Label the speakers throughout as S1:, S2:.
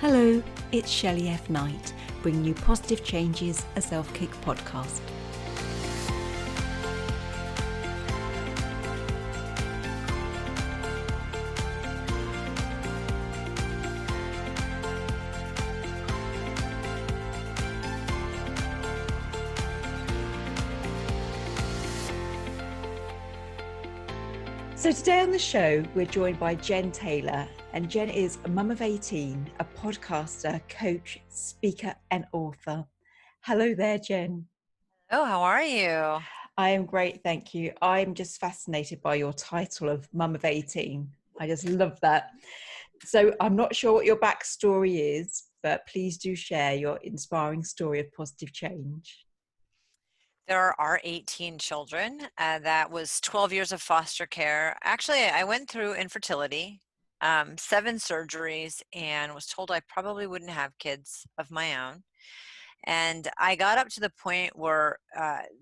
S1: Hello, it's Shelley F Knight, bringing you Positive Changes, a self-kick podcast. So today on the show, we're joined by Jenn Taylor, and Jenn is a mum of 18, a podcaster, coach, speaker, and author. Hello there, Jenn.
S2: Oh, how are you?
S1: I am great, thank you. I'm just fascinated by your title of mum of 18. I just love that. So I'm not sure what your backstory is, but please do share your inspiring story of positive change.
S2: There are 18 children. That was 12 years of foster care. Actually, I went through infertility, 7 surgeries, and was told I probably wouldn't have kids of my own. And I got up to the point where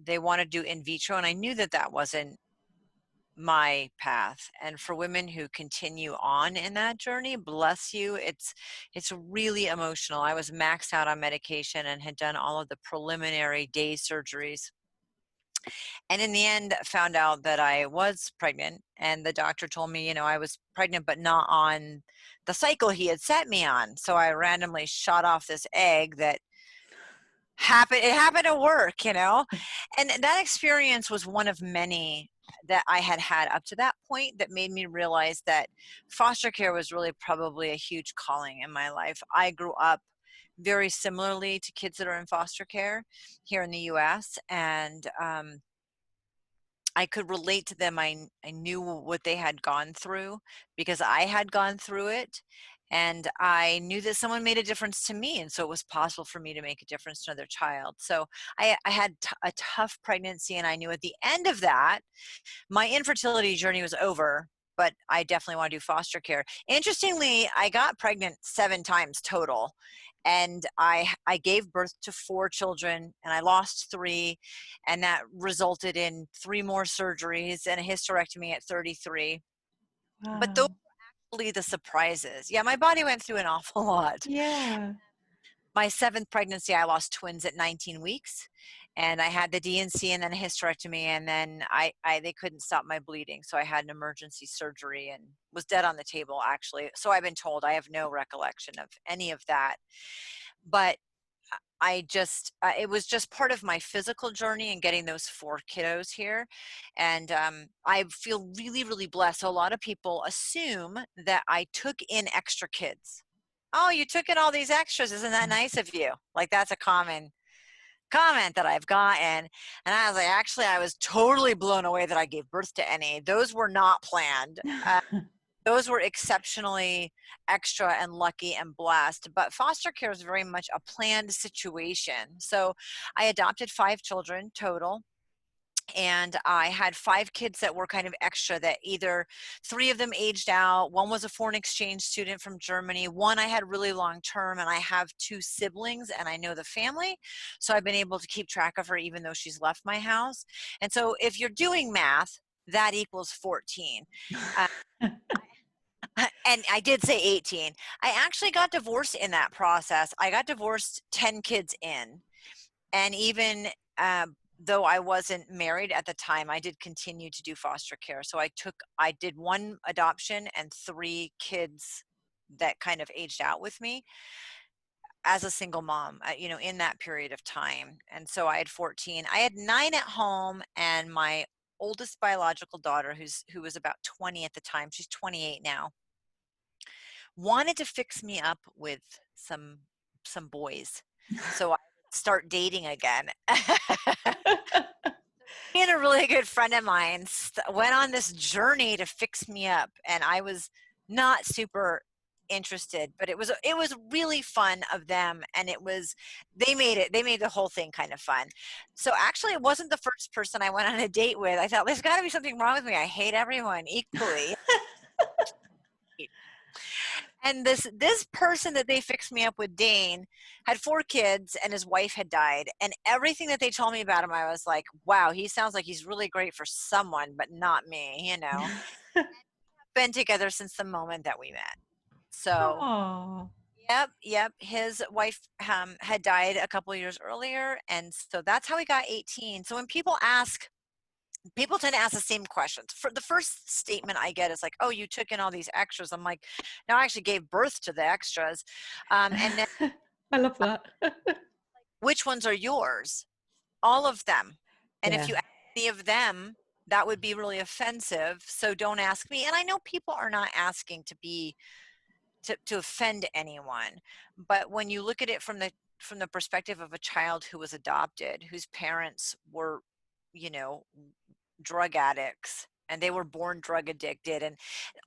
S2: they wanted to do in vitro, and I knew that that wasn't my path. And for women who continue on in that journey, bless you, it's really emotional. I was maxed out on medication and had done all of the preliminary day surgeries, and in the end found out that I was pregnant, and the doctor told me, I was pregnant but not on the cycle he had set me on. So I randomly shot off this egg that happened to work. And that experience was one of many that I had had up to that point that made me realize that foster care was really probably a huge calling in my life. I grew up very similarly to kids that are in foster care here in the US, and I could relate to them. I knew what they had gone through because I had gone through it, and I knew that someone made a difference to me, and so it was possible for me to make a difference to another child. So I had a tough pregnancy, and I knew at the end of that, my infertility journey was over, but I definitely want to do foster care. Interestingly, I got pregnant 7 times total, and I gave birth to 4 children, and I lost 3, and that resulted in 3 more surgeries and a hysterectomy at 33. But those
S1: Wow.
S2: were actually the surprises. Yeah, my body went through an awful lot.
S1: Yeah.
S2: My 7th pregnancy, I lost twins at 19 weeks, and I had the D&C and then a hysterectomy, and then they couldn't stop my bleeding, so I had an emergency surgery and was dead on the table, actually. So I've been told. I have no recollection of any of that. But it was just part of my physical journey and getting those 4 kiddos here. And I feel really, really blessed. So a lot of people assume that I took in extra kids. Oh, you took in all these extras. Isn't that nice of you? Like, that's a common comment that I've gotten. And I was like, actually, I was totally blown away that I gave birth to any. Those were not planned. Those were exceptionally extra and lucky and blessed. But foster care is very much a planned situation. So I adopted 5 children total. And I had 5 kids that were kind of extra, that either 3 of them aged out. 1 was a foreign exchange student from Germany. 1 I had really long term, and I have 2 siblings and I know the family. So I've been able to keep track of her even though she's left my house. And so if you're doing math, that equals 14. Uh, and I did say 18. I actually got divorced in that process. I got divorced 10 kids in. And even though I wasn't married at the time, I did continue to do foster care. So I did 1 adoption and 3 kids that kind of aged out with me as a single mom, in that period of time. And so I had 14. I had 9 at home, and my oldest biological daughter, who was about 20 at the time, she's 28 now, wanted to fix me up with some boys. So I start dating again. Me and a really good friend of mine went on this journey to fix me up, and I was not super interested, but it was really fun of them, and they made the whole thing kind of fun. So actually, it wasn't the first person I went on a date with. I thought, there's got to be something wrong with me. I hate everyone equally. And this person that they fixed me up with, Dane, had 4 kids, and his wife had died. And everything that they told me about him, I was like, wow, he sounds like he's really great for someone, but not me, Been together since the moment that we met. So
S1: Oh.
S2: Yep. His wife had died a couple of years earlier, and so that's how he got 18. So when people ask, people tend to ask the same questions. For the first statement I get is like, "Oh, you took in all these extras." I'm like, "No, I actually gave birth to the extras." And then,
S1: I love that.
S2: which ones are yours? All of them. And if
S1: Yeah.
S2: you ask any of them, that would be really offensive. So don't ask me. And I know people are not asking to be to offend anyone, but when you look at it from the perspective of a child who was adopted, whose parents were, you know, drug addicts, and they were born drug addicted, and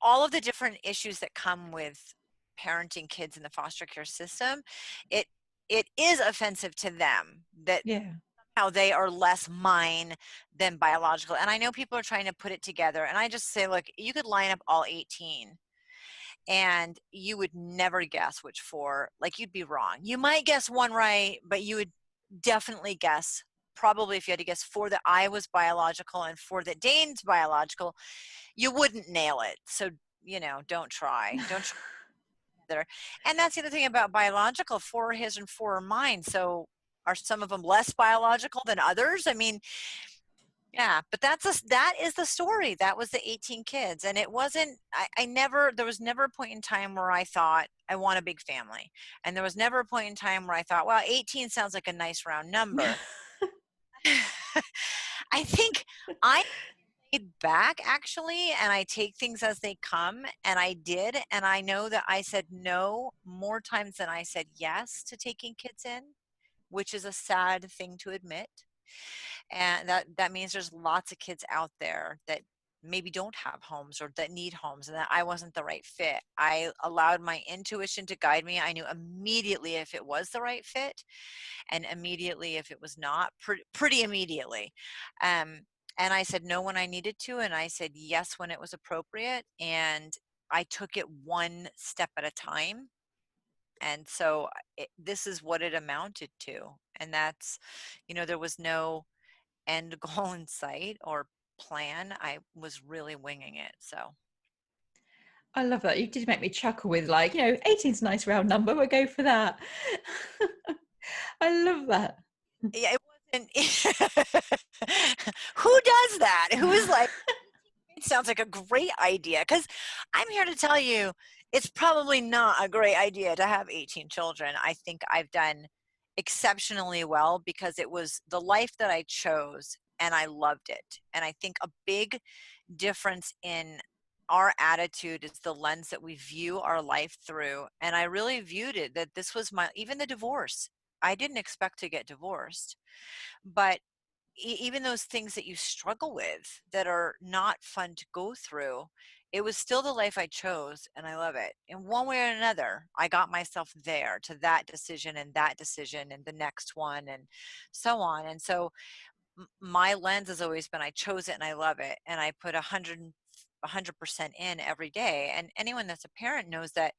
S2: all of the different issues that come with parenting kids in the foster care system, it it is offensive to them that
S1: Yeah.
S2: how they are less mine than biological. And I know people are trying to put it together, and I just say, look, you could line up all 18 and you would never guess which four. Like, you'd be wrong. You might guess one right, but you would definitely guess, probably if you had to guess four that I was biological and four that Dane's biological, you wouldn't nail it. So, don't try. Don't try there. And that's the other thing about biological: four are his and four are mine. So are some of them less biological than others? I mean, yeah, but that is the story. That was the 18 kids. And it wasn't, I never, there was never a point in time where I thought I want a big family. And there was never a point in time where I thought, well, 18 sounds like a nice round number. I think I laid back, actually, and I take things as they come, and I did. And I know that I said no more times than I said yes to taking kids in, which is a sad thing to admit. And that means there's lots of kids out there that maybe don't have homes or that need homes, and that I wasn't the right fit. I allowed my intuition to guide me. I knew immediately if it was the right fit, and immediately if it was not, pretty immediately. um, and I said no when I needed to, and I said yes when it was appropriate, and I took it one step at a time. And so this is what it amounted to. And that's, there was no end goal in sight or plan. I was really winging it. So
S1: I love that. You did make me chuckle with, like, 18's a nice round number. We'll go for that. I love that.
S2: yeah, it wasn't. Who does that? Who is like, it sounds like a great idea? Because I'm here to tell you, it's probably not a great idea to have 18 children. I think I've done exceptionally well because it was the life that I chose, and I loved it. And I think a big difference in our attitude is the lens that we view our life through. And I really viewed it that this was even the divorce. I didn't expect to get divorced, but even those things that you struggle with that are not fun to go through, it was still the life I chose, and I love it. In one way or another, I got myself there to that decision and the next one, and so on. And so my lens has always been, I chose it and I love it, and I put 100% in every day. And anyone that's a parent knows that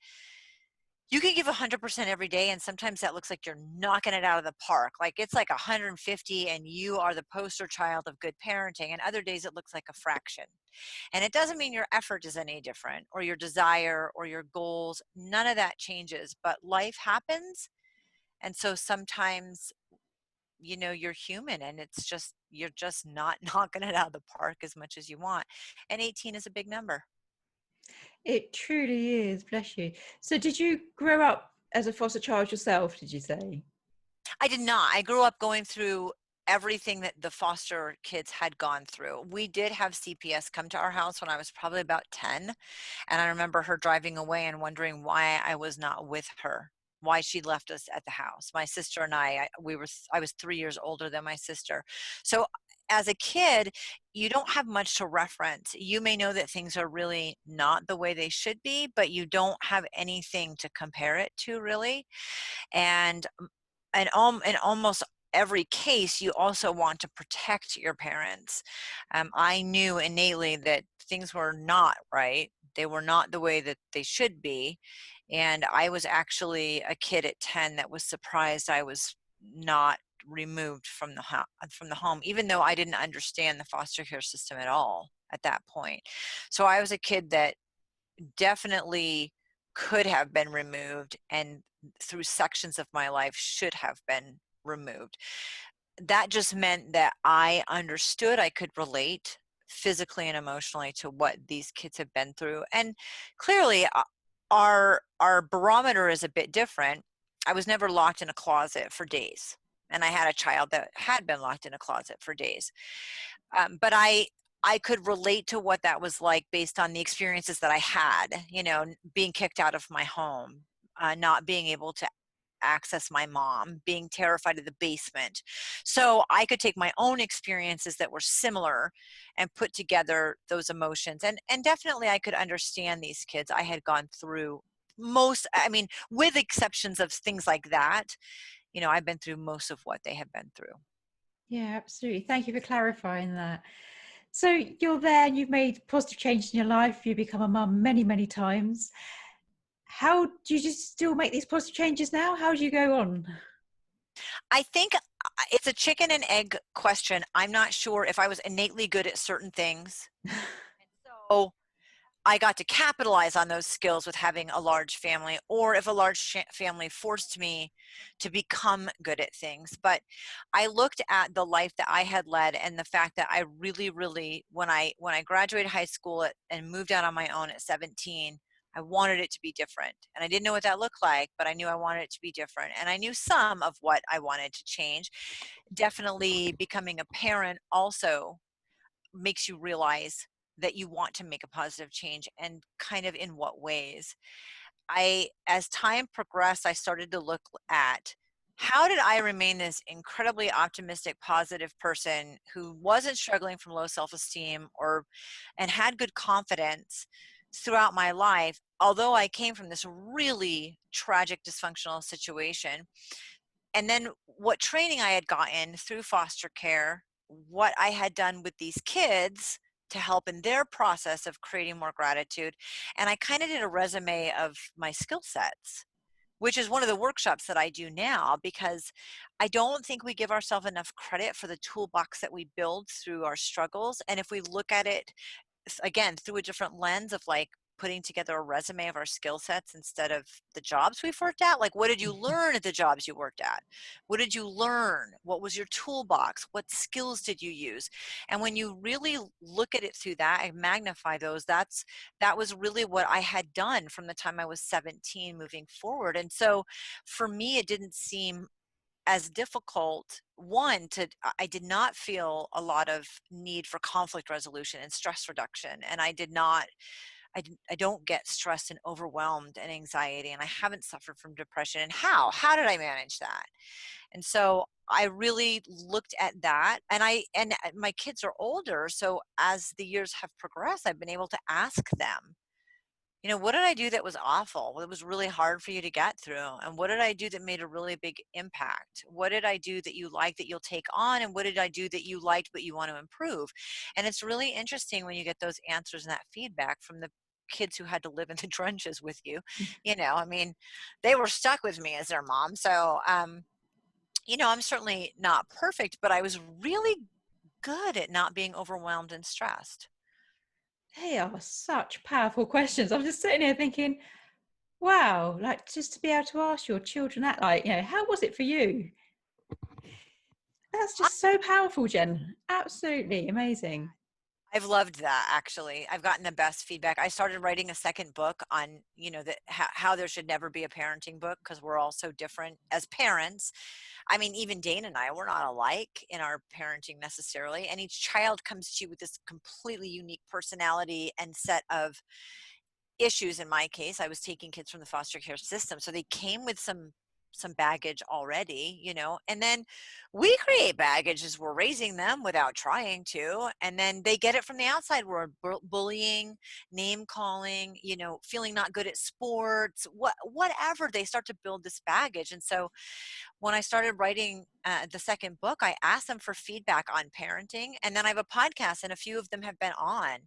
S2: you can give 100% every day, and sometimes that looks like you're knocking it out of the park, like it's like 150 and you are the poster child of good parenting, and other days it looks like a fraction. And it doesn't mean your effort is any different, or your desire or your goals. None of that changes, but life happens. And so sometimes, you're human, and you're just not knocking it out of the park as much as you want. And 18 is a big number.
S1: It truly is. Bless you. So did you grow up as a foster child yourself, did you say?
S2: I did not. I grew up going through everything that the foster kids had gone through. We did have CPS come to our house when I was probably about 10. And I remember her driving away and wondering why I was not with her, why she left us at the house. My sister and I was 3 years older than my sister. So as a kid, you don't have much to reference. You may know that things are really not the way they should be, but you don't have anything to compare it to, really. And in almost every case, you also want to protect your parents. I knew innately that things were not right. They were not the way that they should be. And I was actually a kid at 10 that was surprised I was not removed from the home, even though I didn't understand the foster care system at all at that point. So I was a kid that definitely could have been removed, and through sections of my life should have been removed. That just meant that I understood, I could relate physically and emotionally to what these kids have been through. And clearly, our barometer is a bit different. I was never locked in a closet for days, and I had a child that had been locked in a closet for days. But I could relate to what that was like based on the experiences that I had, being kicked out of my home, not being able to access my mom, being terrified of the basement. So I could take my own experiences that were similar and put together those emotions. And definitely I could understand these kids. I had gone through most, I mean, with exceptions of things like that, I've been through most of what they have been through.
S1: Yeah, absolutely. Thank you for clarifying that. So you're there and you've made positive changes in your life. You become a mum many, many times. How do you just still make these positive changes now? How do you go on?
S2: I think it's a chicken and egg question. I'm not sure if I was innately good at certain things. So I got to capitalize on those skills with having a large family, or if a large family forced me to become good at things. But I looked at the life that I had led, and the fact that I really, really, when I graduated high school and moved out on my own at 17, I wanted it to be different. And I didn't know what that looked like, but I knew I wanted it to be different. And I knew some of what I wanted to change. Definitely becoming a parent also makes you realize that you want to make a positive change, and kind of in what ways. As time progressed, I started to look at how did I remain this incredibly optimistic, positive person who wasn't struggling from low self-esteem and had good confidence throughout my life, although I came from this really tragic, dysfunctional situation. And then what training I had gotten through foster care, what I had done with these kids to help in their process of creating more gratitude. And I kind of did a resume of my skill sets, which is one of the workshops that I do now, because I don't think we give ourselves enough credit for the toolbox that we build through our struggles. And if we look at it again through a different lens of like putting together a resume of our skill sets instead of the jobs we've worked at, like what did you learn at the jobs you worked at? What did you learn? What was your toolbox? What skills did you use? And when you really look at it through that and magnify those, that was really what I had done from the time I was 17 moving forward. And so for me, it didn't seem as difficult. I did not feel a lot of need for conflict resolution and stress reduction, and I don't get stressed and overwhelmed and anxiety, and I haven't suffered from depression. And how did I manage that? And so I really looked at that, and my kids are older, so as the years have progressed, I've been able to ask them, what did I do that was awful? What was really hard for you to get through? And what did I do that made a really big impact? What did I do that you like that you'll take on? And what did I do that you liked but you want to improve? And it's really interesting when you get those answers and that feedback from the kids who had to live in the trenches with you. I mean, they were stuck with me as their mom. So, I'm certainly not perfect, but I was really good at not being overwhelmed and stressed.
S1: They are such powerful questions. I'm just sitting here thinking, wow, like just to be able to ask your children that, like, how was it for you? That's just so powerful, Jen. Absolutely amazing.
S2: I've loved that, actually. I've gotten the best feedback. I started writing a second book on, how there should never be a parenting book, because we're all so different as parents. I mean, even Dane and I, we're not alike in our parenting necessarily. And each child comes to you with this completely unique personality and set of issues. In my case, I was taking kids from the foster care system, so they came with some baggage already, and then we create baggage as we're raising them without trying to, and then they get it from the outside world, bullying, name calling, feeling not good at sports, whatever. They start to build this baggage. And so when I started writing the second book, I asked them for feedback on parenting. And then I have a podcast, and a few of them have been on.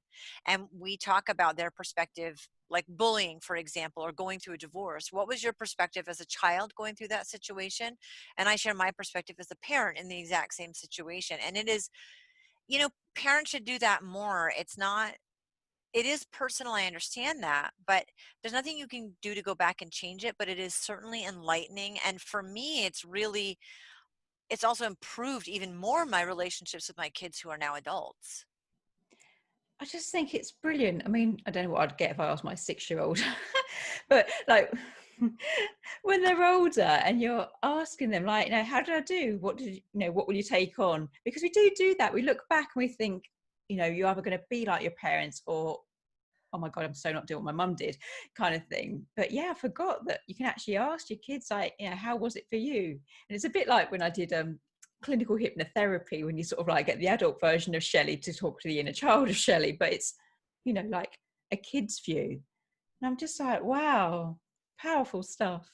S2: And we talk about their perspective, like bullying, for example, or going through a divorce. What was your perspective as a child going through that situation? And I share my perspective as a parent in the exact same situation. And it is, parents should do that more. It's not it is personal, I understand that, but there's nothing you can do to go back and change it, but it is certainly enlightening. And for me, it's also improved even more my relationships with my kids who are now adults.
S1: I just think it's brilliant. I mean, I don't know what I'd get if I asked my 6-year-old, but like when they're older and you're asking them, like, how did I do? What did what will you take on? Because we do that. We look back and we think, you're either going to be like your parents or, oh my God, I'm so not doing what my mum did, kind of thing. But yeah, I forgot that you can actually ask your kids, like, how was it for you? And it's a bit like when I did clinical hypnotherapy, when you sort of like get the adult version of Shelley to talk to the inner child of Shelley, but it's, like a kid's view. And I'm just like, wow, powerful stuff.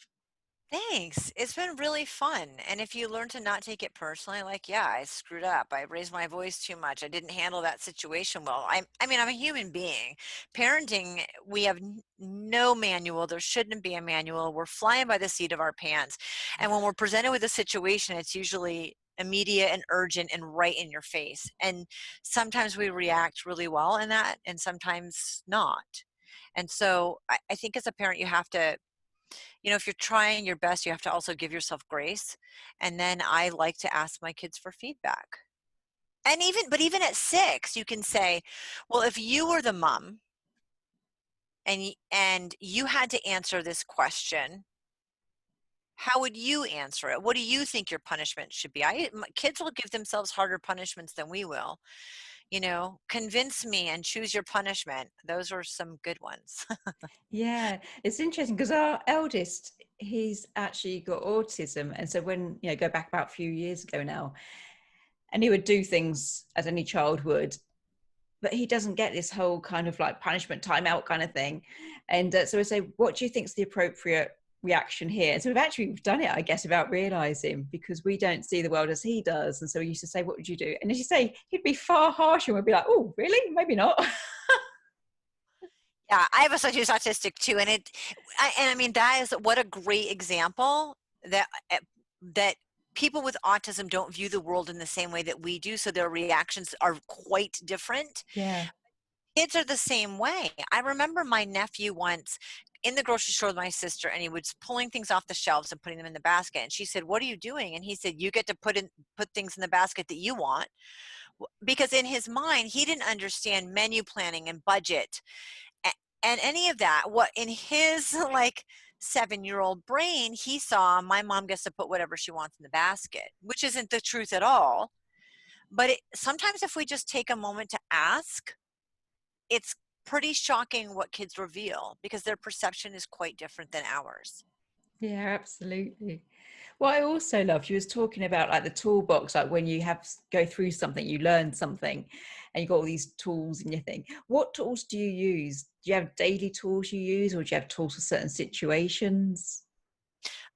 S2: Thanks. It's been really fun. And if you learn to not take it personally, like, yeah, I screwed up. I raised my voice too much. I didn't handle that situation well. I mean, I'm a human being. Parenting, we have no manual. There shouldn't be a manual. We're flying by the seat of our pants. And when we're presented with a situation, it's usually immediate and urgent and right in your face. And sometimes we react really well in that, and sometimes not. And so I think as a parent, you have to, if you're trying your best, you have to also give yourself grace. And then I like to ask my kids for feedback. And even at 6, you can say, well, if you were the mom and you had to answer this question, how would you answer it? What do you think your punishment should be? My kids will give themselves harder punishments than we will. Convince me and choose your punishment. Those are some good ones.
S1: Yeah, it's interesting because our eldest, he's actually got autism. And so when, go back about a few years ago now, and he would do things as any child would, but he doesn't get this whole kind of like punishment timeout kind of thing. And so I say, what do you think is the appropriate reaction here? And so we've done it, I guess, without realizing, because we don't see the world as he does. And so we used to say, what would you do? And as you say, he'd be far harsher, and we'd be like, oh, really? Maybe not.
S2: Yeah, I have a son who's autistic too, and I mean, that is what a great example that people with autism don't view the world in the same way that we do, so their reactions are quite different.
S1: Yeah.
S2: Kids are the same way. I remember my nephew once in the grocery store with my sister, and he was pulling things off the shelves and putting them in the basket. And she said, "What are you doing?" And he said, "You get to put things in the basket that you want." Because in his mind, he didn't understand menu planning and budget and any of that. What in his like 7-year-old brain, he saw my mom gets to put whatever she wants in the basket, which isn't the truth at all. But sometimes if we just take a moment to ask, it's pretty shocking what kids reveal because their perception is quite different than ours.
S1: Yeah, absolutely. What I also loved, you was talking about like the toolbox, like when you go through something, you learn something, and you got all these tools in your thing. What tools do you use? Do you have daily tools you use, or do you have tools for certain situations?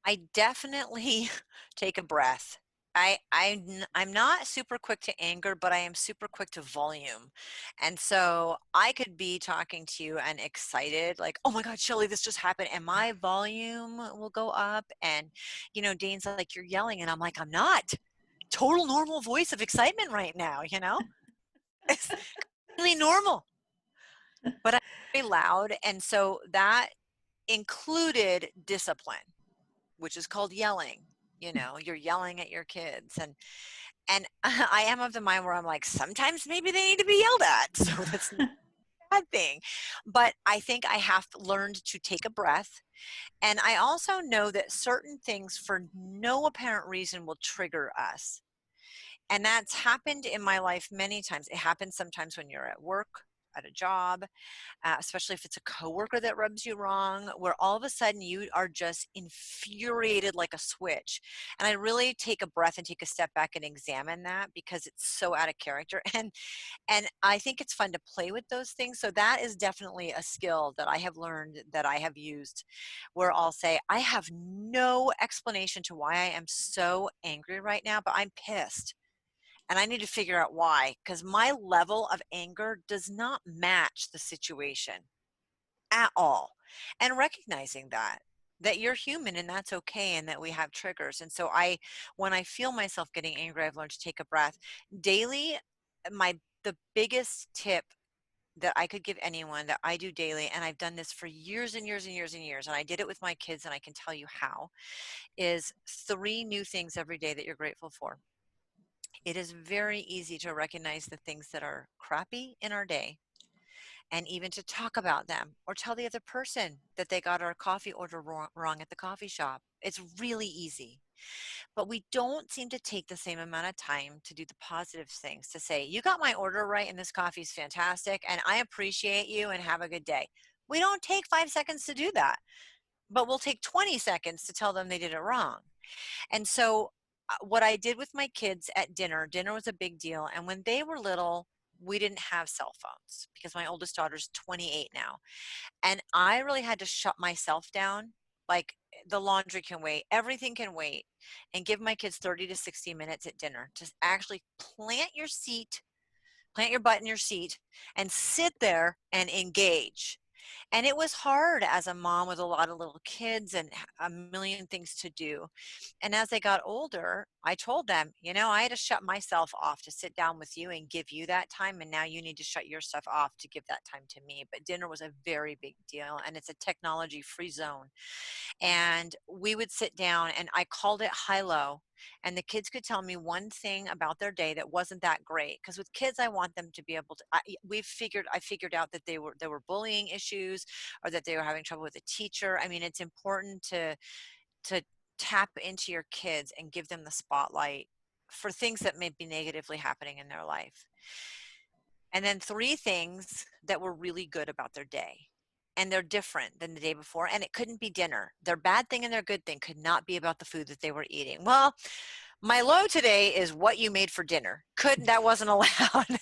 S2: I definitely take a breath. I'm not super quick to anger, but I am super quick to volume. And so I could be talking to you and excited, like, oh my God, Shelley, this just happened. And my volume will go up. And, Dane's like, you're yelling. And I'm like, I'm not. Total normal voice of excitement right now, It's really normal. But I'm very loud. And so that included discipline, which is called yelling. You're yelling at your kids, and I am of the mind where I'm like, sometimes maybe they need to be yelled at, so that's not a bad thing. But I think I have learned to take a breath, and I also know that certain things for no apparent reason will trigger us. And that's happened in my life many times. It happens sometimes when you're at work, at a job, especially if it's a coworker that rubs you wrong, where all of a sudden you are just infuriated like a switch. And I really take a breath and take a step back and examine that because it's so out of character. And I think it's fun to play with those things. So that is definitely a skill that I have learned, that I have used, where I'll say, I have no explanation to why I am so angry right now, but I'm pissed. And I need to figure out why, because my level of anger does not match the situation at all. And recognizing that you're human and that's okay, and that we have triggers. And so when I feel myself getting angry, I've learned to take a breath daily. The biggest tip that I could give anyone that I do daily, and I've done this for years and years and years and years, and I did it with my kids, and I can tell you how, is 3 new things every day that you're grateful for. It is very easy to recognize the things that are crappy in our day and even to talk about them or tell the other person that they got our coffee order wrong at the coffee shop. It's really easy. But we don't seem to take the same amount of time to do the positive things, to say, you got my order right and this coffee is fantastic and I appreciate you and have a good day. We don't take 5 seconds to do that, but we'll take 20 seconds to tell them they did it wrong. And so what I did with my kids at dinner was a big deal. And when they were little, we didn't have cell phones because my oldest daughter's 28 now. And I really had to shut myself down. Like, the laundry can wait, everything can wait, and give my kids 30 to 60 minutes at dinner to actually plant your butt in your seat and sit there and engage. And it was hard as a mom with a lot of little kids and a million things to do. And as they got older, I told them, I had to shut myself off to sit down with you and give you that time. And now you need to shut your stuff off to give that time to me. But dinner was a very big deal, and it's a technology-free zone. And we would sit down, and I called it high-low. And the kids could tell me one thing about their day that wasn't that great. Because with kids, I want them to be able to. I figured out that there were bullying issues, or that they were having trouble with a teacher. I mean, it's important to tap into your kids and give them the spotlight for things that may be negatively happening in their life. And then 3 things that were really good about their day. And they're different than the day before. And it couldn't be dinner. Their bad thing and their good thing could not be about the food that they were eating. Well, my low today is what you made for dinner. That wasn't allowed.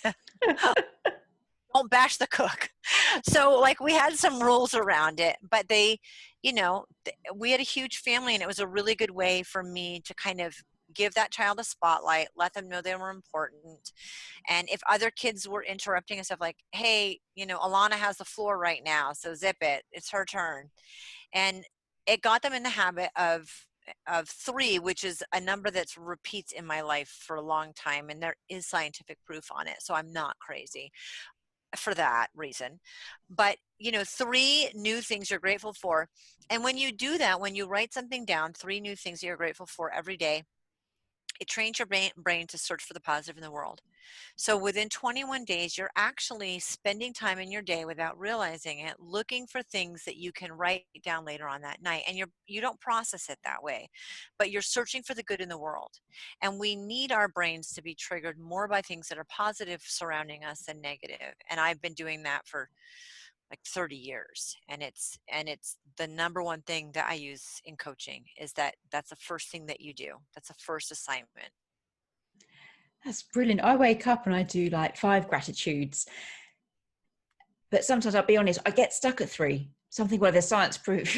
S2: Don't bash the cook. So, like, we had some rules around it, but we had a huge family, and it was a really good way for me to kind of give that child a spotlight, let them know they were important. And if other kids were interrupting and stuff, like, hey, Alana has the floor right now, so zip it, it's her turn. And it got them in the habit of 3, which is a number that's repeats in my life for a long time, and there is scientific proof on it, so I'm not crazy for that reason. But 3 new things you're grateful for. And when you do that, when you write something down, 3 new things that you're grateful for every day, it trains your brain to search for the positive in the world. So within 21 days, you're actually spending time in your day without realizing it, looking for things that you can write down later on that night. And you don't process it that way, but you're searching for the good in the world. And we need our brains to be triggered more by things that are positive surrounding us than negative. And I've been doing that for like 30 years. And it's the number one thing that I use in coaching, is that's the first thing that you do. That's the first assignment.
S1: That's brilliant. I wake up and I do like 5 gratitudes. But sometimes, I'll be honest, I get stuck at 3. Something where there's science proof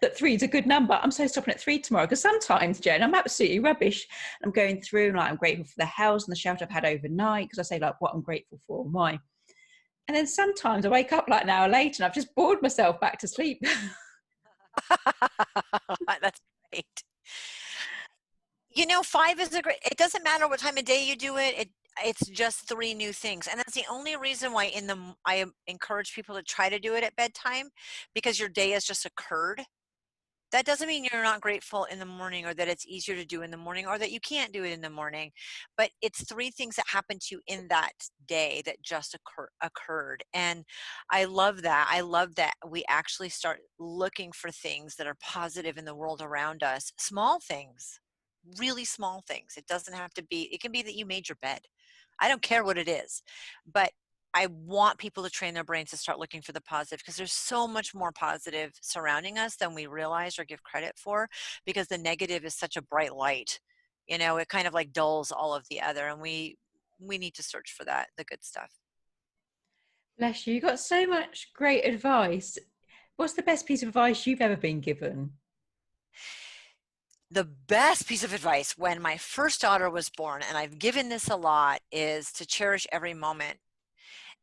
S1: that 3 is a good number. I'm so stopping at 3 tomorrow, because sometimes, Jen, I'm absolutely rubbish. I'm going through, like, I'm grateful for the house and the shelter I've had overnight, because I say, like, what I'm grateful for and why. And then sometimes I wake up like an hour later and I've just bored myself back to sleep.
S2: That's great. 5 is it doesn't matter what time of day you do it. It's just 3 new things. And that's the only reason why I encourage people to try to do it at bedtime, because your day has just occurred. That doesn't mean you're not grateful in the morning, or that it's easier to do in the morning, or that you can't do it in the morning. But it's 3 things that happened to you in that day that just occurred. And I love that. I love that we actually start looking for things that are positive in the world around us. Small things, really small things. It doesn't have to be, it can be that you made your bed. I don't care what it is, but I want people to train their brains to start looking for the positive, because there's so much more positive surrounding us than we realize or give credit for, because the negative is such a bright light. It kind of like dulls all of the other, and we need to search for that, the good stuff.
S1: Bless you. You got so much great advice. What's the best piece of advice you've ever been given?
S2: The best piece of advice when my first daughter was born, and I've given this a lot, is to cherish every moment.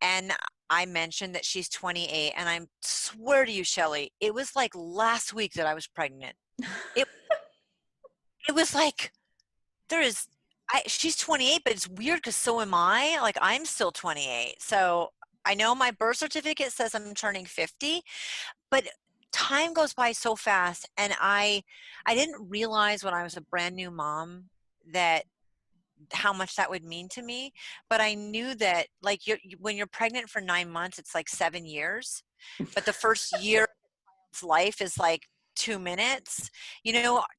S2: And I mentioned that she's 28, and I swear to you, Shelley, it was like last week that I was pregnant. It was like, she's 28, but it's weird because so am I. Like, I'm still 28. So I know my birth certificate says I'm turning 50, but time goes by so fast. And I didn't realize when I was a brand new mom that how much that would mean to me. But I knew that, like, when you're pregnant for 9 months, it's like 7 years. But the first year of life is like 2 minutes.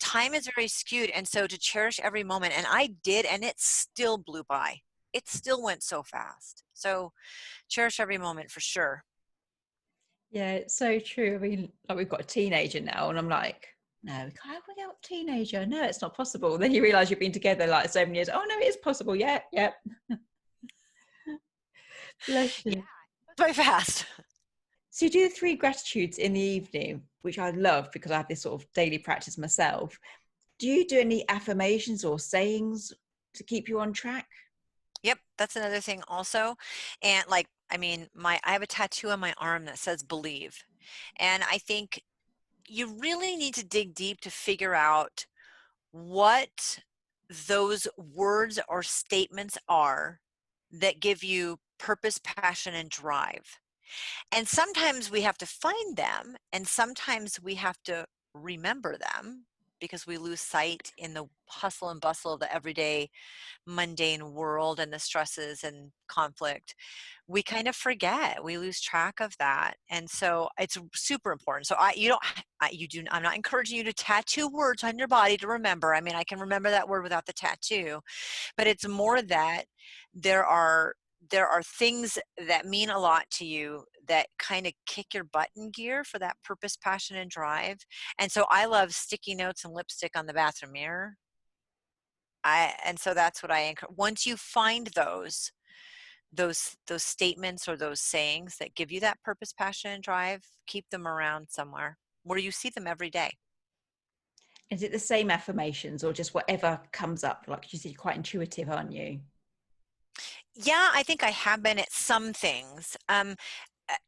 S2: Time is very skewed. And so to cherish every moment, and I did, and it still blew by. It still went so fast. So cherish every moment for sure.
S1: Yeah, it's so true. I mean, like we've got a teenager now, and I'm like, no, we can't have a teenager. No, it's not possible. Then you realise you've been together like 7 years. Oh no, it is possible. Yeah, yep. Bless
S2: Yeah,
S1: you.
S2: very fast.
S1: So you do the 3 gratitudes in the evening, which I love because I have this sort of daily practice myself. Do you do any affirmations or sayings to keep you on track?
S2: Yep, that's another thing also. And like, I mean, I have a tattoo on my arm that says believe. And I think you really need to dig deep to figure out what those words or statements are that give you purpose, passion, and drive. And sometimes we have to find them, and sometimes we have to remember them because we lose sight in the hustle and bustle of the everyday mundane world and the stresses and conflict. We kind of forget, we lose track of that. And so it's super important. So I'm not encouraging you to tattoo words on your body to remember. I mean, I can remember that word without the tattoo, but it's more that there are things that mean a lot to you that kind of kick your butt in gear for that purpose, passion, and drive. And so I love sticky notes and lipstick on the bathroom mirror. And so that's what I encourage. Once you find those statements or those sayings that give you that purpose, passion, and drive, keep them around somewhere where you see them every day.
S1: Is it the same affirmations or just whatever comes up? Like you said, you're quite intuitive, aren't you?
S2: Yeah, I think I have been at some things.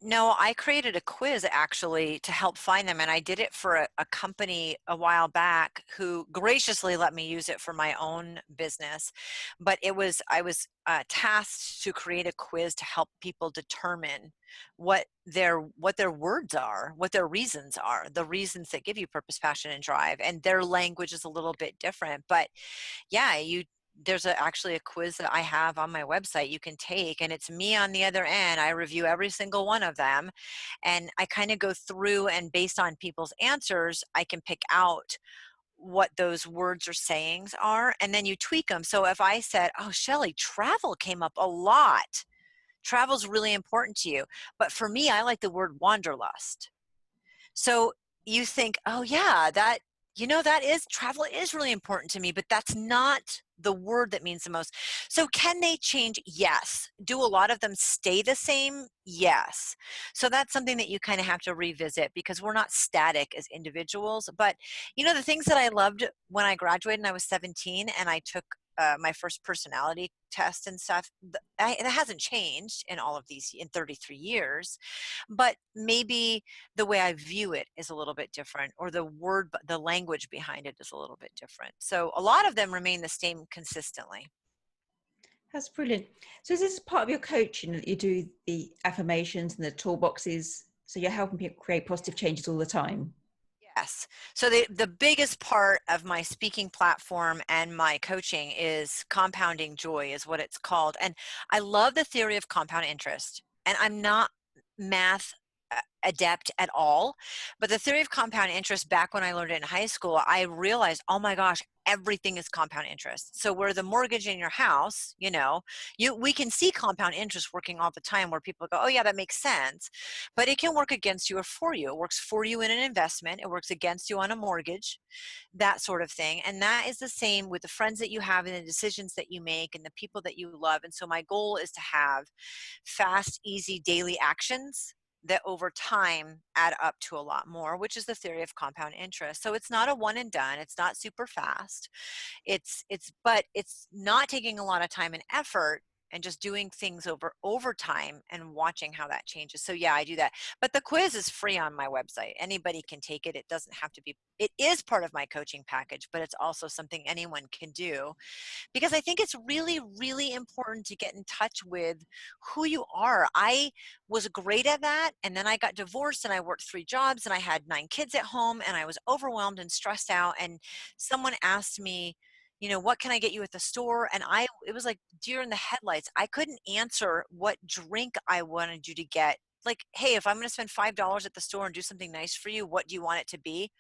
S2: No, I created a quiz actually to help find them, and I did it for a company a while back who graciously let me use it for my own business. But I was tasked to create a quiz to help people determine what their words are, what their reasons are, the reasons that give you purpose, passion, and drive. And their language is a little bit different, but yeah, there's actually a quiz that I have on my website you can take, and it's me on the other end. I review every single one of them, and I kind of go through, and based on people's answers, I can pick out what those words or sayings are, and then you tweak them. So if I said, oh, Shelley, travel came up a lot. Travel's really important to you. But for me, I like the word wanderlust. So you think, oh yeah, that is travel is really important to me, but that's not the word that means the most. So can they change? Yes. Do a lot of them stay the same? Yes. So that's something that you kind of have to revisit because we're not static as individuals. But the things that I loved when I graduated and I was 17 and I took my first personality test and stuff, that hasn't changed in all of these in 33 years, but maybe the way I view it is a little bit different, or the language behind it is a little bit different. So a lot of them remain the same consistently.
S1: That's brilliant. So is this part of your coaching that you do the affirmations and the toolboxes? So you're helping people create positive changes all the time?
S2: Yes. So the biggest part of my speaking platform and my coaching is compounding joy is what it's called. And I love the theory of compound interest. And I'm not math adept at all, but the theory of compound interest, back when I learned it in high school, I realized, oh my gosh, everything is compound interest. So where the mortgage in your house, we can see compound interest working all the time where people go, oh yeah, that makes sense. But it can work against you or for you. It works for you in an investment. It works against you on a mortgage, that sort of thing. And that is the same with the friends that you have and the decisions that you make and the people that you love. And so my goal is to have fast, easy daily actions that over time add up to a lot more, which is the theory of compound interest. So it's not a one and done. It's not super fast. But it's not taking a lot of time and effort. and just doing things over time and watching how that changes. So yeah, I do that. But the quiz is free on my website. Anybody can take it. It doesn't have to be, it is part of my coaching package, but it's also something anyone can do, because I think it's really, really important to get in touch with who you are. I was great at that. And then I got divorced and I worked 3 jobs and I had 9 kids at home and I was overwhelmed and stressed out. And someone asked me, what can I get you at the store? And it was like deer in the headlights. I couldn't answer what drink I wanted you to get. Like, hey, if I'm going to spend $5 at the store and do something nice for you, what do you want it to be?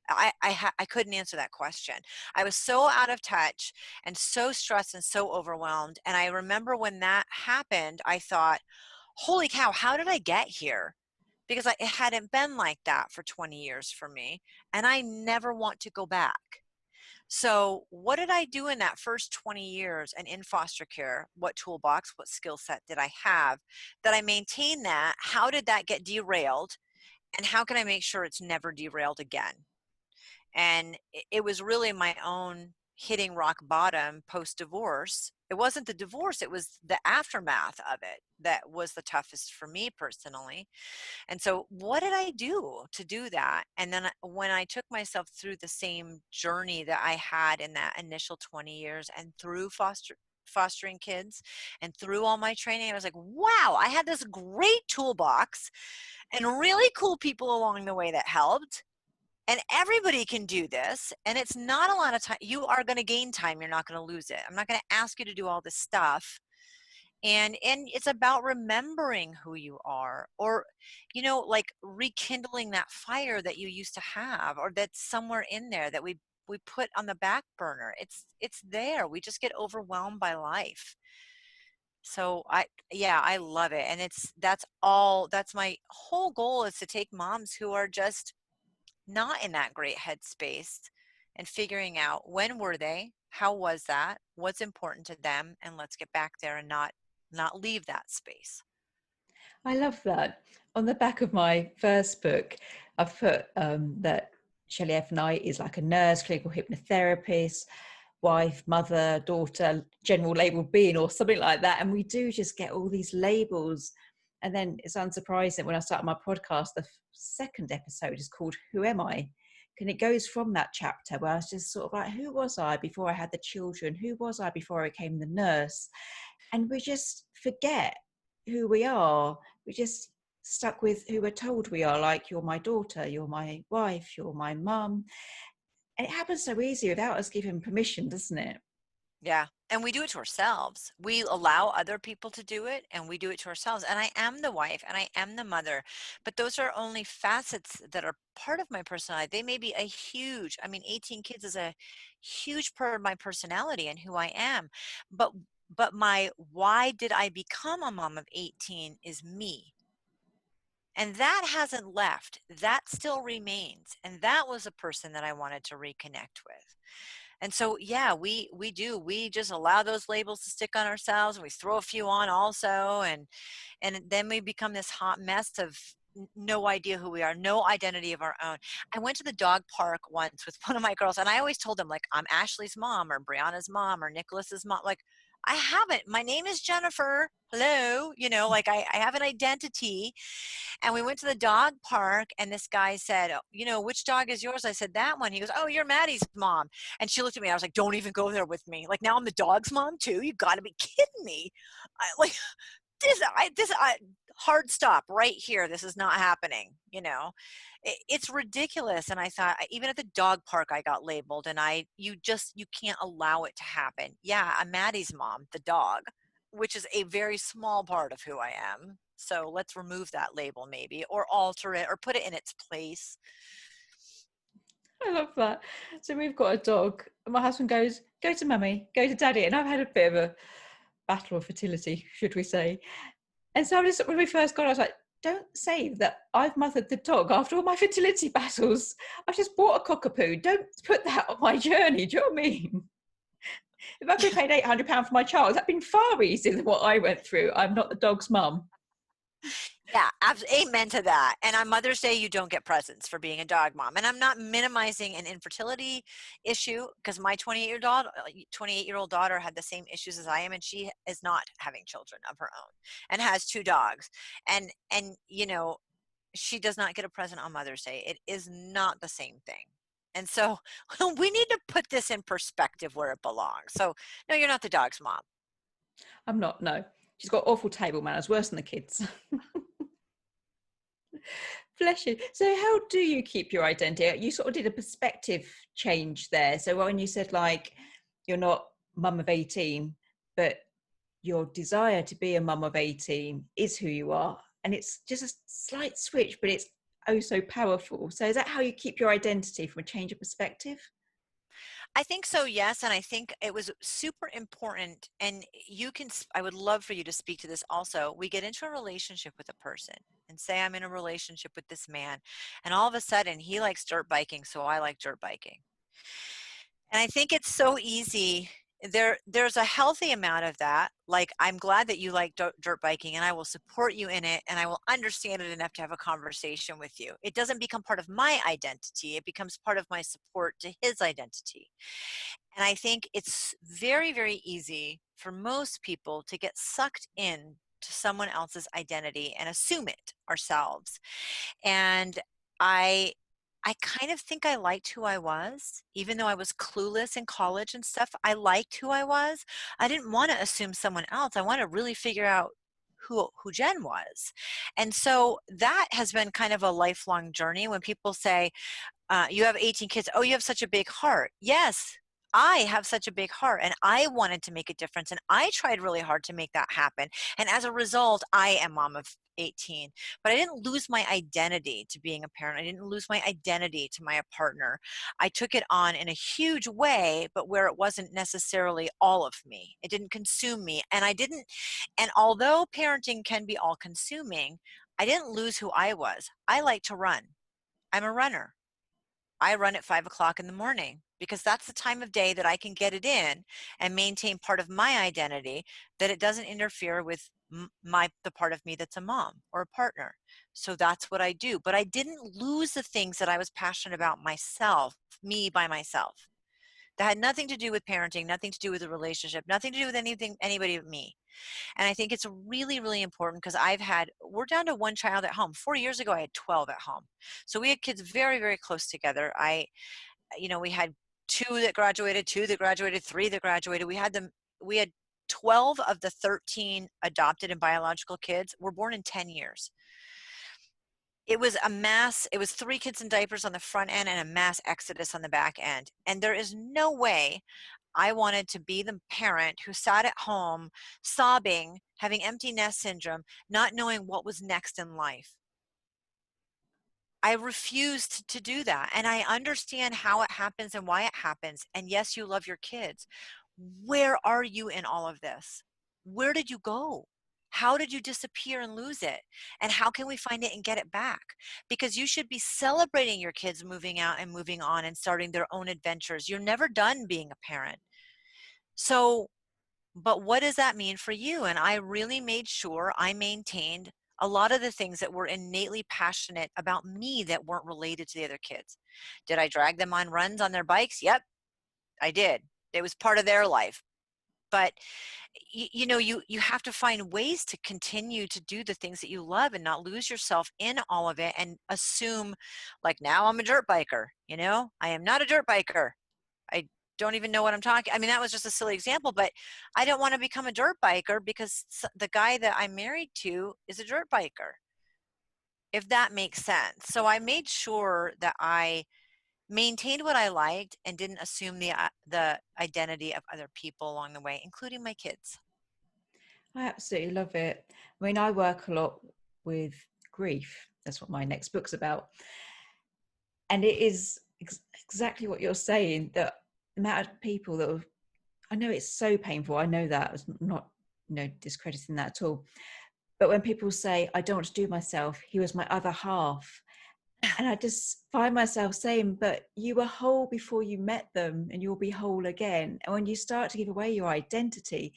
S2: I couldn't answer that question. I was so out of touch and so stressed and so overwhelmed. And I remember when that happened, I thought, holy cow, how did I get here? Because it hadn't been like that for 20 years for me. And I never want to go back. So what did I do in that first 20 years and in foster care? What toolbox, what skill set did I have that I maintained that? How did that get derailed? And how can I make sure it's never derailed again? And it was really my own hitting rock bottom post-divorce. It wasn't the divorce, it was the aftermath of it that was the toughest for me personally. And so what did I do to do that? And then when I took myself through the same journey that I had in that initial 20 years and through fostering kids and through all my training, I was like, wow, I had this great toolbox and really cool people along the way that helped. And everybody can do this. And it's not a lot of time. You are going to gain time. You're not going to lose it. I'm not going to ask you to do all this stuff. And it's about remembering who you are, or, like rekindling that fire that you used to have, or that's somewhere in there that we put on the back burner. It's there. We just get overwhelmed by life. So I love it. And that's my whole goal, is to take moms who are just not in that great headspace and figuring out, when were they, how was that, what's important to them, and let's get back there and not leave that space.
S1: I love that. On the back of my first book, I've put that Shelley F and I is like a nurse, clinical hypnotherapist, wife, mother, daughter, general label being, or something like that. And we do just get all these labels. And then it's unsurprising when I started my podcast, the second episode is called Who Am I? And it goes from that chapter where I was just sort of like, who was I before I had the children? Who was I before I became the nurse? And we just forget who we are. We just stuck with who we're told we are, like, you're my daughter, you're my wife, you're my mum. And it happens so easy without us giving permission, doesn't it?
S2: Yeah. And we do it to ourselves. We allow other people to do it, and we do it to ourselves. And I am the wife and I am the mother, but those are only facets that are part of my personality. They may be 18 kids is a huge part of my personality and who I am. But my why did I become a mom of 18 is me. And that hasn't left. That still remains. And that was a person that I wanted to reconnect with. And so, yeah, we do. We just allow those labels to stick on ourselves, and we throw a few on also. And then we become this hot mess of no idea who we are, no identity of our own. I went to the dog park once with one of my girls, and I always told them, like, I'm Ashley's mom or Brianna's mom or Nicholas's mom. Like, I haven't. My name is Jennifer. Hello. Like I have an identity. And we went to the dog park, and this guy said, which dog is yours? I said, that one. He goes, oh, you're Maddie's mom. And she looked at me. I was like, don't even go there with me. Like, now I'm the dog's mom too. You got to be kidding me. This hard stop right here. This is not happening. It's ridiculous. And I thought, even at the dog park, I got labeled, and you can't allow it to happen. Yeah, I'm Maddie's mom, the dog, which is a very small part of who I am. So let's remove that label maybe, or alter it, or put it in its place.
S1: I love that. So we've got a dog. My husband goes, go to mummy, go to daddy. And I've had a bit of a battle of fertility, should we say. And so when we first got, I was like, don't say that I've mothered the dog after all my fertility battles. I just bought a cockapoo. Don't put that on my journey. Do you know what I mean? If I could have paid £800 for my child, that'd been far easier than what I went through. I'm not the dog's mum.
S2: Yeah, amen to that. And on Mother's Day, you don't get presents for being a dog mom. And I'm not minimizing an infertility issue, because my 28-year-old daughter had the same issues as I am, and she is not having children of her own and has 2 dogs. And she does not get a present on Mother's Day. It is not the same thing. And so we need to put this in perspective where it belongs. So no, you're not the dog's mom.
S1: I'm not, no. She's got awful table manners, worse than the kids. Bless you. So how do you keep your identity? You sort of did a perspective change there. So when you said like, you're not mum of 18, but your desire to be a mum of 18 is who you are. And it's just a slight switch, but it's oh so powerful. So is that how you keep your identity from a change of perspective?
S2: I think so, yes. And I think it was super important. And I would love for you to speak to this also. We get into a relationship with a person and say, I'm in a relationship with this man. And all of a sudden, he likes dirt biking, so I like dirt biking. And I think it's so easy. There's a healthy amount of that. Like, I'm glad that you like dirt biking, and I will support you in it, and I will understand it enough to have a conversation with you. It doesn't become part of my identity. It becomes part of my support to his identity. And I think it's very, very easy for most people to get sucked in to someone else's identity and assume it ourselves. And I I kind of think I liked who I was, even though I was clueless in college and stuff. I liked who I was. I didn't want to assume someone else. I want to really figure out who Jenn was. And so that has been kind of a lifelong journey. When people say, you have 18 kids. Oh, you have such a big heart. Yes, I have such a big heart, and I wanted to make a difference, and I tried really hard to make that happen. And as a result, I am mom of 18. But I didn't lose my identity to being a parent. I didn't lose my identity to my partner. I took it on in a huge way, but where it wasn't necessarily all of me. It didn't consume me. And although parenting can be all consuming, I didn't lose who I was. I like to run. I'm a runner. I run at 5 o'clock in the morning because that's the time of day that I can get it in and maintain part of my identity, that it doesn't interfere with the part of me that's a mom or a partner. So that's what I do. But I didn't lose the things that I was passionate about myself, me by myself. That had nothing to do with parenting, nothing to do with the relationship, nothing to do with anybody but me. And I think it's really, really important because we're down to 1 child at home. 4 years ago, I had 12 at home. So we had kids very, very close together. We had 2 that graduated, 2 that graduated, 3 that graduated. We had 12 of the 13 adopted and biological kids were born in 10 years. It was a mass. It was 3 kids in diapers on the front end and a mass exodus on the back end. And there is no way I wanted to be the parent who sat at home sobbing, having empty nest syndrome, not knowing what was next in life. I refused to do that. And I understand how it happens and why it happens. And yes, you love your kids. Where are you in all of this? Where did you go? How did you disappear and lose it? And how can we find it and get it back? Because you should be celebrating your kids moving out and moving on and starting their own adventures. You're never done being a parent. So, but what does that mean for you? And I really made sure I maintained a lot of the things that were innately passionate about me that weren't related to the other kids. Did I drag them on runs on their bikes? Yep, I did. It was part of their life. But you have to find ways to continue to do the things that you love and not lose yourself in all of it and assume, like, now I'm a dirt biker. I am not a dirt biker. I don't even know what I'm talking. I mean, that was just a silly example, but I don't want to become a dirt biker because the guy that I'm married to is a dirt biker, if that makes sense. So I made sure that I maintained what I liked and didn't assume the identity of other people along the way, including my kids.
S1: I absolutely love it. I mean, I work a lot with grief. That's what my next book's about. And it is exactly what you're saying, that the amount of people that I know it's so painful. I know that. It's not, discrediting that at all. But when people say, I don't want to do myself, he was my other half. And I just find myself saying, but you were whole before you met them and you'll be whole again. And when you start to give away your identity,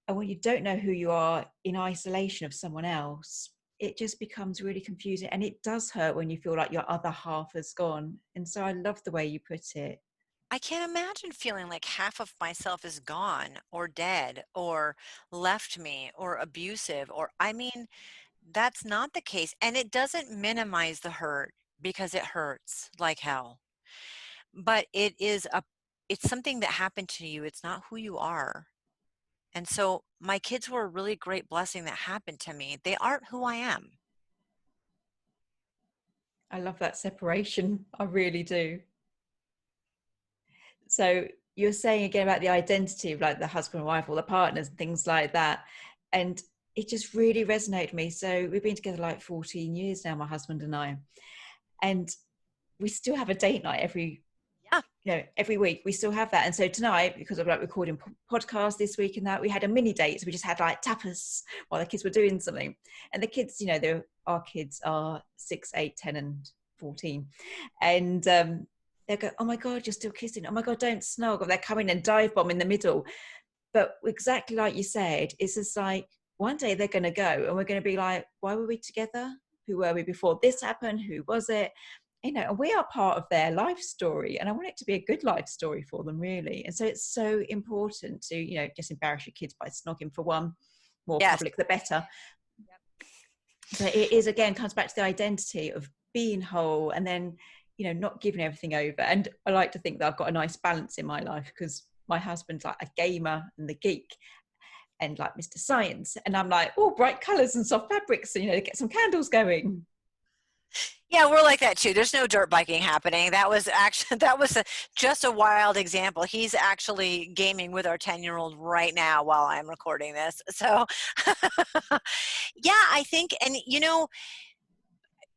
S1: And when you don't know who you are in isolation of someone else, it just becomes really confusing. And it does hurt when you feel like your other half has gone. And so I love the way you put it.
S2: I can't imagine feeling like half of myself is gone or dead or left me or abusive, or I mean, that's not the case. And it doesn't minimize the hurt because it hurts like hell. But it's something that happened to you. It's not who you are. And so my kids were a really great blessing that happened to me. They aren't who I am.
S1: I love that separation. I really do. So you're saying again about the identity of like the husband and wife or the partners and things like that. And it just really resonated with me. So we've been together like 14 years now, my husband and I. And we still have a date night
S2: Yeah.
S1: every week. We still have that. And so tonight, because of like recording podcasts this week and that, we had a mini date. So we just had like tapas while the kids were doing something. And the kids, our kids are 6, 8, 10 and 14. And they go, oh my God, you're still kissing. Oh my God, don't snog. Or they're coming and dive bomb in the middle. But exactly like you said, it's just like one day they're going to go and we're going to be like, why were we together? Who were we before this happened? Who was it? And we are part of their life story. And I want it to be a good life story for them, really. And so it's so important to, just embarrass your kids by snogging for one. More
S2: Yes.
S1: public, the better.
S2: Yep.
S1: But it is, again, comes back to the identity of being whole and then, not giving everything over. And I like to think that I've got a nice balance in my life because my husband's like a gamer and the geek and like Mr. Science. And I'm like, oh, bright colors and soft fabrics, so, get some candles going.
S2: Yeah, we're like that too. There's no dirt biking happening. That was just a wild example. He's actually gaming with our 10-year-old right now while I'm recording this. So yeah, I think, and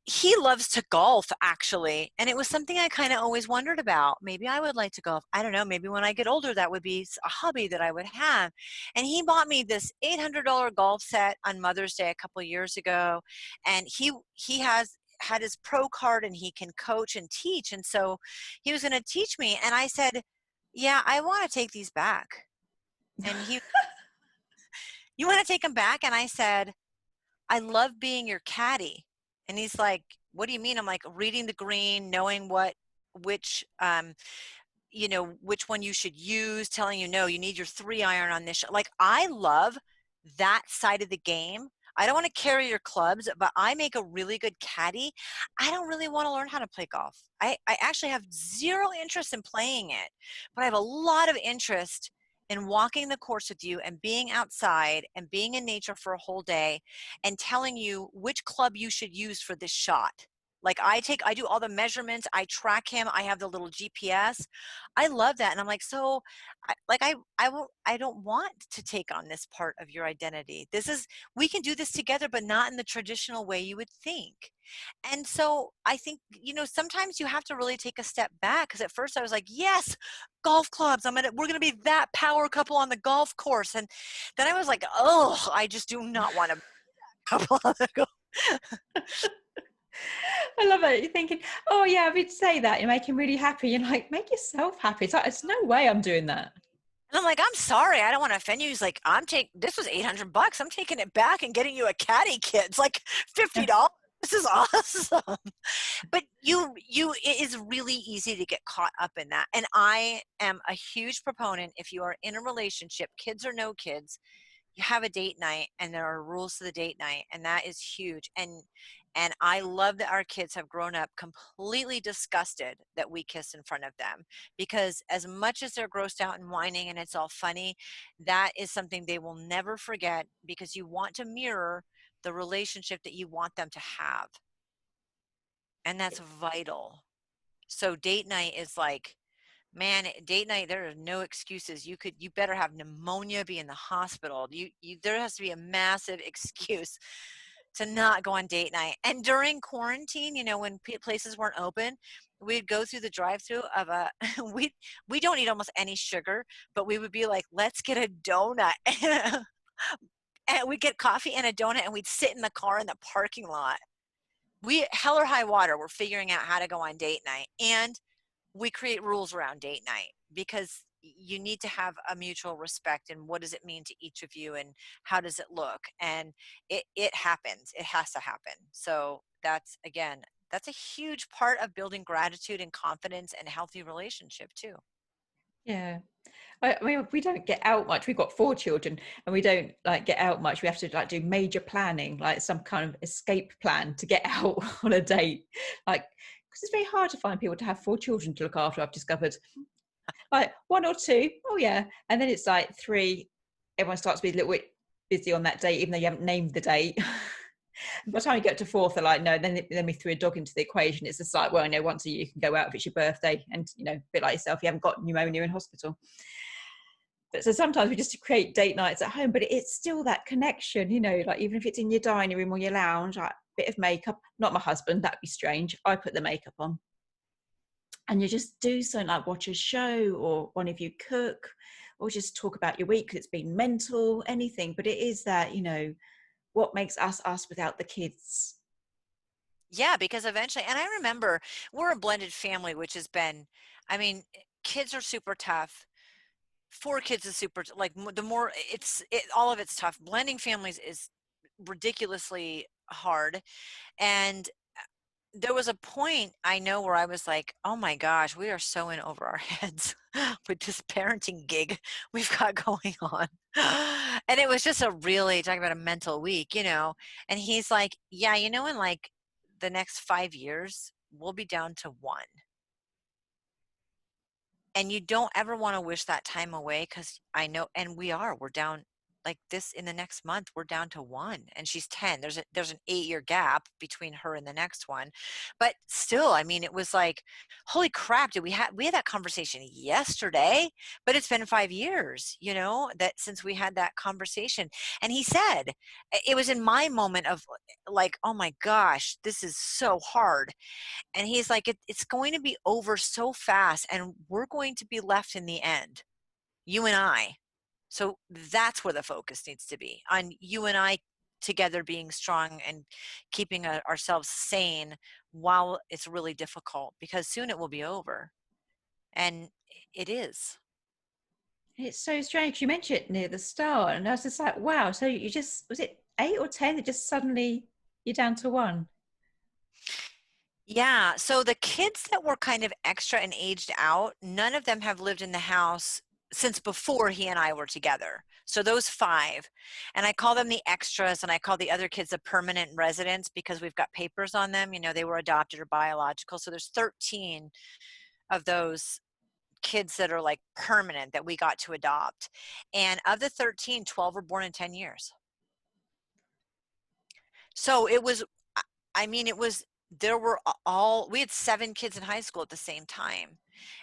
S2: he loves to golf actually. And it was something I kind of always wondered about. Maybe I would like to golf. I don't know. Maybe when I get older, that would be a hobby that I would have. And he bought me this $800 golf set on Mother's Day a couple of years ago. And he has had his pro card and he can coach and teach. And so he was going to teach me. And I said, yeah, I want to take these back. And you want to take them back? And I said, I love being your caddy. And he's like, what do you mean? I'm like, reading the green, knowing which one you should use, telling you, no, you need your 3-iron on this shot. Like, I love that side of the game. I don't want to carry your clubs, but I make a really good caddy. I don't really want to learn how to play golf. I actually have zero interest in playing it, but I have a lot of interest in walking the course with you and being outside and being in nature for a whole day and telling you which club you should use for this shot. Like I do all the measurements, I track him, I have the little GPS. I love that. And I'm like, so I don't want to take on this part of your identity. We can do this together, but not in the traditional way you would think. And so I think, sometimes you have to really take a step back, because at first I was like, yes, golf clubs. We're going to be that power couple on the golf course. And then I was like, oh, I just do not want to be that couple on the golf.
S1: I love it. You're thinking, oh yeah, I would say that. You're making really happy. You're like, make yourself happy. It's like, there's no way I'm doing that.
S2: And I'm like, I'm sorry, I don't want to offend you. He's like, this was $800. I'm taking it back and getting you a caddy kit. It's like $50. This is awesome. But it is really easy to get caught up in that. And I am a huge proponent. If you are in a relationship, kids or no kids, you have a date night and there are rules to the date night, and that is huge. And I love that our kids have grown up completely disgusted that we kiss in front of them, because as much as they're grossed out and whining and it's all funny, that is something they will never forget, because you want to mirror the relationship that you want them to have. And that's vital. So date night is like, man, date night, there are no excuses. You better have pneumonia, be in the hospital. There has to be a massive excuse to not go on date night. And during quarantine, when places weren't open, we'd go through the drive-through of we don't eat almost any sugar, but we would be like, let's get a donut. And we'd get coffee and a donut, and we'd sit in the car in the parking lot. Hell or high water, we're figuring out how to go on date night. And we create rules around date night, because you need to have a mutual respect, and what does it mean to each of you, and how does it look? And it happens. It has to happen. So that's, again, that's a huge part of building gratitude and confidence and healthy relationship too.
S1: Yeah. I mean, we don't get out much. We've got 4 children, and we don't like get out much. We have to like do major planning, like some kind of escape plan to get out on a date. Like, because it's very hard to find people to have 4 children to look after. I've discovered, like 1 or 2, oh yeah, and then it's like 3. Everyone starts to be a little bit busy on that date, even though you haven't named the date. By the time you get to 4th, they're like, no, then we threw a dog into the equation. It's just like, well, no, once a year you can go out if it's your birthday, and a bit like yourself, you haven't got pneumonia in hospital. But so sometimes we just create date nights at home, but it's still that connection, like even if it's in your dining room or your lounge, like a bit of makeup, not my husband, that'd be strange. I put the makeup on. And you just do something like watch a show, or one of you cook, or just talk about your week because it's been mental, anything. But it is that, what makes us us without the kids.
S2: Yeah, because eventually, and I remember we're a blended family, which has been, I mean, kids are super tough. 4 kids is super, like the more all of it's tough. Blending families is ridiculously hard. And there was a point I know where I was like, oh my gosh, we are so in over our heads with this parenting gig we've got going on. And it was just a really, talking about a mental week, and he's like, yeah, in like the next 5 years, we'll be down to 1. And you don't ever want to wish that time away, because I know, and we're down like this in the next month, we're down to 1, and she's 10. There's an 8-year gap between her and the next one. But still, I mean, it was like, holy crap, we had that conversation yesterday, but it's been 5 years, that since we had that conversation. And he said, it was in my moment of like, oh my gosh, this is so hard. And he's like, it's going to be over so fast, and we're going to be left in the end, you and I. So that's where the focus needs to be, on you and I together being strong and keeping ourselves sane while it's really difficult, because soon it will be over. And it is.
S1: It's so strange. You mentioned it near the start, and I was just like, wow. So you just, was it 8 or 10 that just suddenly you're down to 1?
S2: Yeah. So the kids that were kind of extra and aged out, none of them have lived in the house since before he and I were together. So those 5, and I call them the extras, and I call the other kids the permanent residents, because we've got papers on them. They were adopted or biological. So there's 13 of those kids that are like permanent that we got to adopt. And of the 13, 12 were born in 10 years. So it was, I mean, it was, there were we had 7 kids in high school at the same time.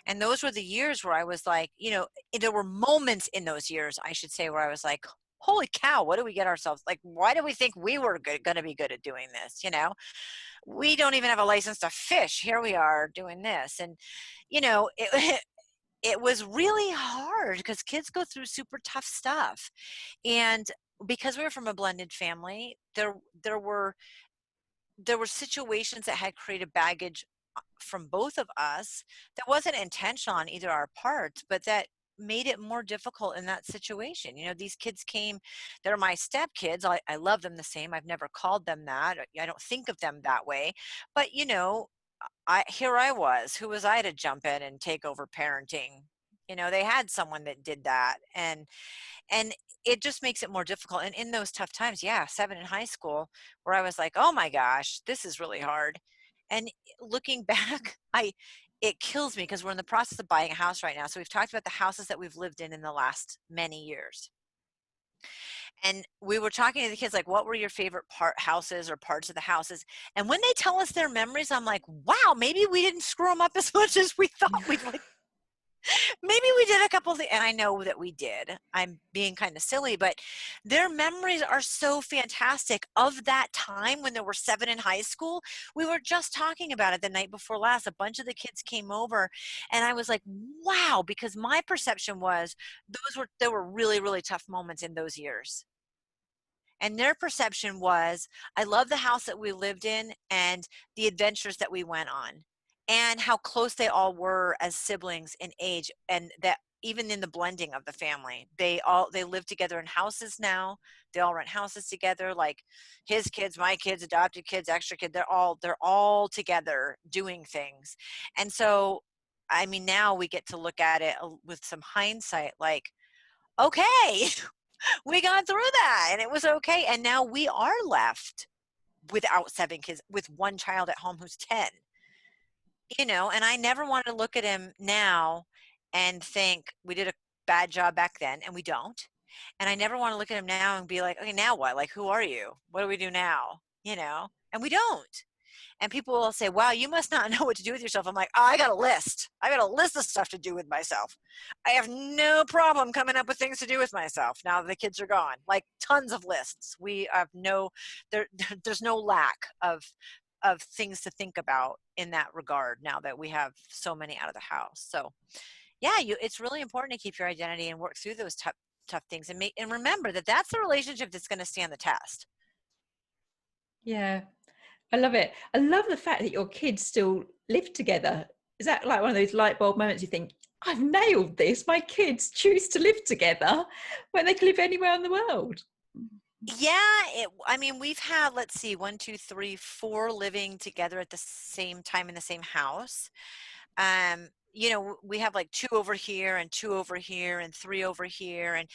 S2: And those were the years where I was like, there were moments in those years, I should say, where I was like, holy cow, what do we get ourselves? Like, why do we think we were going to be good at doing this? We don't even have a license to fish. Here we are doing this. And, it, it was really hard, because kids go through super tough stuff. And because we were from a blended family, there were situations that had created baggage from both of us that wasn't intentional on either our parts, but that made it more difficult in that situation. These kids came, they're my step kids. I love them the same. I've never called them that. I don't think of them that way. But, here I was. Who was I to jump in and take over parenting? They had someone that did that. And it just makes it more difficult. And in those tough times, 7 in high school, where I was like, oh my gosh, this is really hard. And looking back, it kills me, because we're in the process of buying a house right now. So we've talked about the houses that we've lived in the last many years. And we were talking to the kids, like, what were your favorite houses or parts of the houses? And when they tell us their memories, I'm like, wow, maybe we didn't screw them up as much as we thought we'd like. Maybe we did a couple of things, and I know that we did. I'm being kind of silly, but their memories are so fantastic of that time when there were 7 in high school. We were just talking about it the night before last. A bunch of the kids came over, and I was like, wow, because my perception was there were really, really tough moments in those years. And their perception was, I love the house that we lived in and the adventures that we went on, and how close they all were as siblings in age, and that even in the blending of the family, they live together in houses now. They all rent houses together, like his kids, my kids, adopted kids, extra kids, they're all together doing things. And so, I mean, now we get to look at it with some hindsight, like, okay, we got through that and it was okay. And now we are left without 7 kids, with one child at home who's 10, and I never want to look at him now and think we did a bad job back then, and we don't. And I never want to look at him now and be like, okay, now what? Like, who are you? What do we do now? And we don't. And people will say, wow, you must not know what to do with yourself. I'm like, oh, I got a list. I got a list of stuff to do with myself. I have no problem coming up with things to do with myself now that the kids are gone. Like, tons of lists. We have there's no lack of things to think about in that regard now that we have so many out of the house. So yeah, it's really important to keep your identity and work through those tough things, and remember that that's the relationship that's going to stand the test.
S1: Yeah, I love it. I love the fact that your kids still live together. Is that like one of those light bulb moments you think, I've nailed this? My kids choose to live together when they can live anywhere in the world.
S2: Yeah, I mean, we've had, let's see, 1, 2, 3, 4 living together at the same time in the same house. We have like 2 over here and 2 over here and 3 over here, and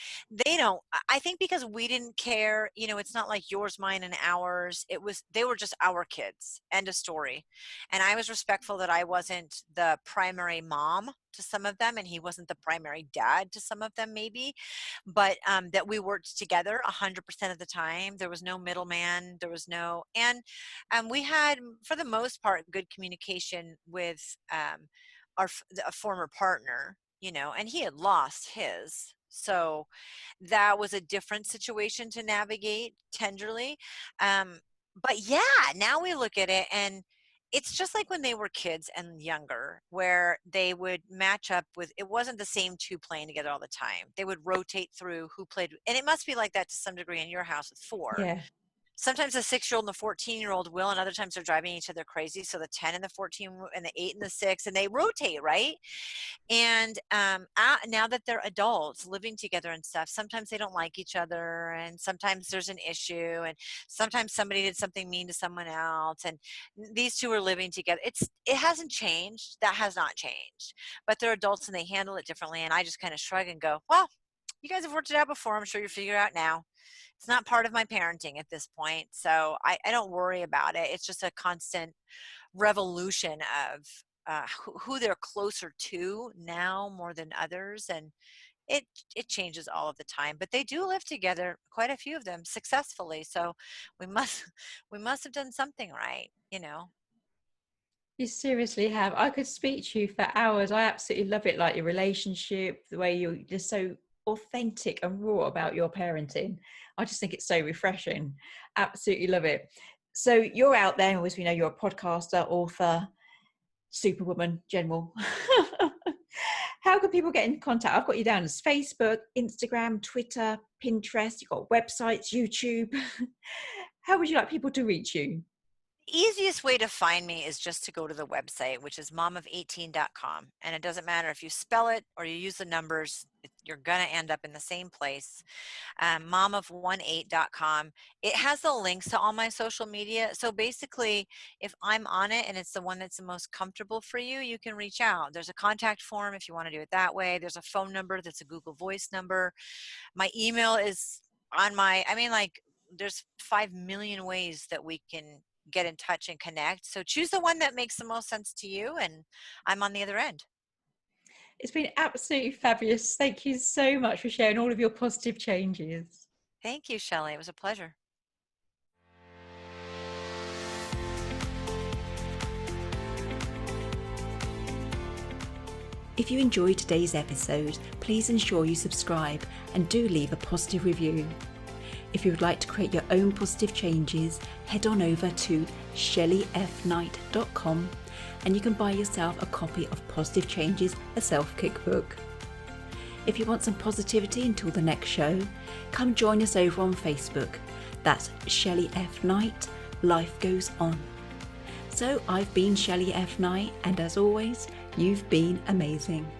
S2: I think because we didn't care, it's not like yours, mine, and ours. They were just our kids, end of story. And I was respectful that I wasn't the primary mom to some of them, and he wasn't the primary dad to some of them, maybe, but that we worked together 100% of the time. There was no middleman. There was no, and we had, for the most part, good communication with a former partner, and he had lost his. So that was a different situation to navigate tenderly. But yeah, now we look at it and it's just like when they were kids and younger, where they would match up with, it wasn't the same 2 playing together all the time. They would rotate through who played. And it must be like that to some degree in your house with 4.
S1: Yeah.
S2: Sometimes the 6-year-old and the 14-year-old will, and other times they're driving each other crazy. So the 10 and the 14 and the 8 and the 6, and they rotate, right? And now that they're adults living together and stuff, sometimes they don't like each other, and sometimes there's an issue, and sometimes somebody did something mean to someone else, and these 2 are living together. It hasn't changed. That has not changed. But they're adults and they handle it differently. And I just kind of shrug and go, well, you guys have worked it out before. I'm sure you'll figure it out now. It's not part of my parenting at this point, so I don't worry about it. It's just a constant revolution of who they're closer to now more than others, and it changes all of the time. But they do live together, quite a few of them, successfully. So we must have done something right,
S1: You seriously have. I could speak to you for hours. I absolutely love it, like your relationship, the way you're just so authentic and raw about your parenting. I just think it's so refreshing. Absolutely love it. So you're out there, as we know, you're a podcaster, author, superwoman, general. How can people get in contact? I've got you down as Facebook, Instagram, Twitter, Pinterest. You've got websites, YouTube. How would you like people to reach you?
S2: Easiest way to find me is just to go to the website, which is momof18.com. And it doesn't matter if you spell it or you use the numbers, you're going to end up in the same place. Momof18.com. It has the links to all my social media. So basically, if I'm on it and it's the one that's the most comfortable for you, you can reach out. There's a contact form if you want to do it that way. There's a phone number that's a Google Voice number. My email is on there's 5 million ways that we can get in touch and connect. So choose the one that makes the most sense to you, and I'm on the other end.
S1: It's been absolutely fabulous. Thank you so much for sharing all of your positive changes.
S2: Thank you, Shelley. It was a pleasure.
S1: If you enjoyed today's episode, please ensure you subscribe and do leave a positive review. If you would like to create your own positive changes, head on over to shelleyfknight.com and you can buy yourself a copy of Positive Changes, a self-cookbook. If you want some positivity until the next show, come join us over on Facebook. That's Shelley F. Knight, Life Goes On. So I've been Shelley F. Knight, and as always, you've been amazing.